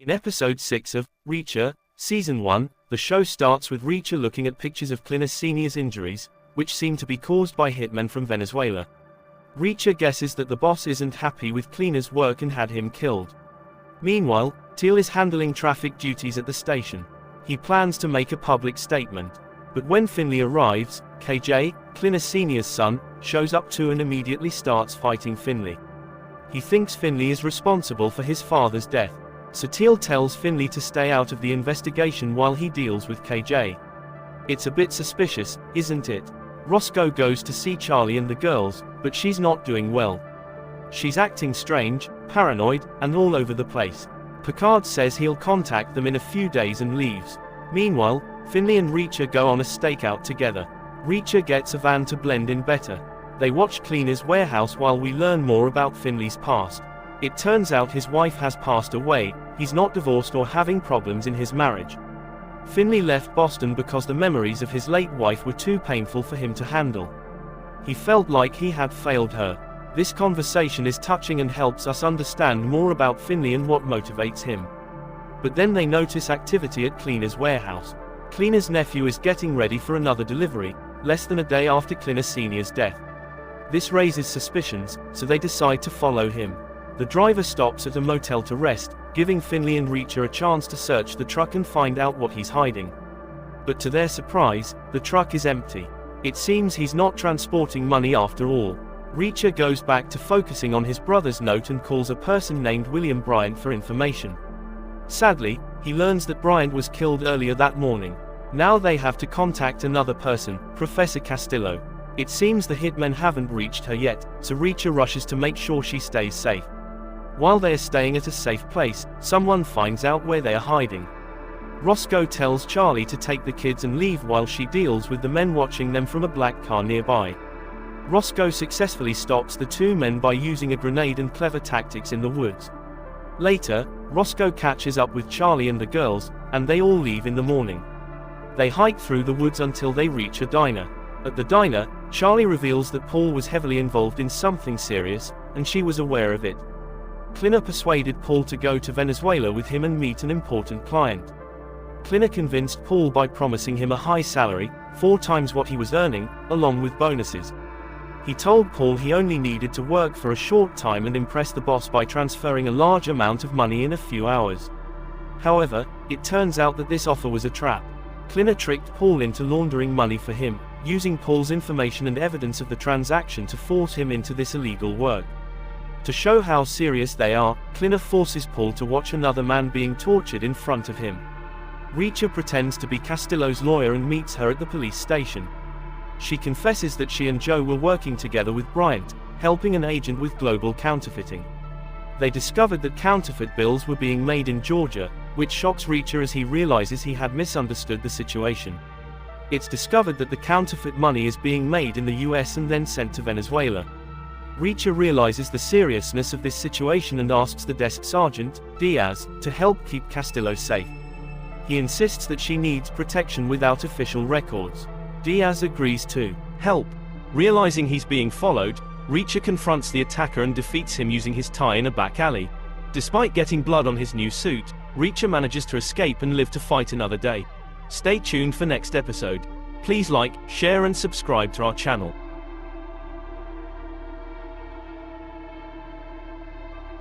In episode 6 of Reacher, Season 1, the show starts with Reacher looking at pictures of Clina Sr.'s injuries, which seem to be caused by hitmen from Venezuela. Reacher guesses that the boss isn't happy with Clina's work and had him killed. Meanwhile, Teal is handling traffic duties at the station. He plans to make a public statement. But when Finley arrives, KJ, Clina Sr.'s son, shows up too and immediately starts fighting Finley. He thinks Finley is responsible for his father's death. So Teal tells Finley to stay out of the investigation while he deals with KJ. It's a bit suspicious, isn't it? Roscoe goes to see Charlie and the girls, but she's not doing well. She's acting strange, paranoid, and all over the place. Picard says he'll contact them in a few days and leaves. Meanwhile, Finley and Reacher go on a stakeout together. Reacher gets a van to blend in better. They watch Clina's warehouse while we learn more about Finley's past. It turns out his wife has passed away, he's not divorced or having problems in his marriage. Finley left Boston because the memories of his late wife were too painful for him to handle. He felt like he had failed her. This conversation is touching and helps us understand more about Finley and what motivates him. But then they notice activity at Clina's warehouse. Clina's nephew is getting ready for another delivery, less than a day after Clina Sr.'s death. This raises suspicions, so they decide to follow him. The driver stops at a motel to rest, giving Finley and Reacher a chance to search the truck and find out what he's hiding. But to their surprise, the truck is empty. It seems he's not transporting money after all. Reacher goes back to focusing on his brother's note and calls a person named William Bryant for information. Sadly, he learns that Bryant was killed earlier that morning. Now they have to contact another person, Professor Castillo. It seems the hitmen haven't reached her yet, so Reacher rushes to make sure she stays safe. While they are staying at a safe place, someone finds out where they are hiding. Roscoe tells Charlie to take the kids and leave while she deals with the men watching them from a black car nearby. Roscoe successfully stops the two men by using a grenade and clever tactics in the woods. Later, Roscoe catches up with Charlie and the girls, and they all leave in the morning. They hike through the woods until they reach a diner. At the diner, Charlie reveals that Paul was heavily involved in something serious, and she was aware of it. Clina persuaded Paul to go to Venezuela with him and meet an important client. Clina convinced Paul by promising him a high salary, 4 times what he was earning, along with bonuses. He told Paul he only needed to work for a short time and impress the boss by transferring a large amount of money in a few hours. However, it turns out that this offer was a trap. Clina tricked Paul into laundering money for him, using Paul's information and evidence of the transaction to force him into this illegal work. To show how serious they are, Clina forces Paul to watch another man being tortured in front of him. Reacher pretends to be Castillo's lawyer and meets her at the police station. She confesses that she and Joe were working together with Bryant, helping an agent with global counterfeiting. They discovered that counterfeit bills were being made in Georgia, which shocks Reacher as he realizes he had misunderstood the situation. It's discovered that the counterfeit money is being made in the US and then sent to Venezuela. Reacher realizes the seriousness of this situation and asks the desk sergeant, Diaz, to help keep Castillo safe. He insists that she needs protection without official records. Diaz agrees to help. Realizing he's being followed, Reacher confronts the attacker and defeats him using his tie in a back alley. Despite getting blood on his new suit, Reacher manages to escape and live to fight another day. Stay tuned for next episode. Please like, share and subscribe to our channel.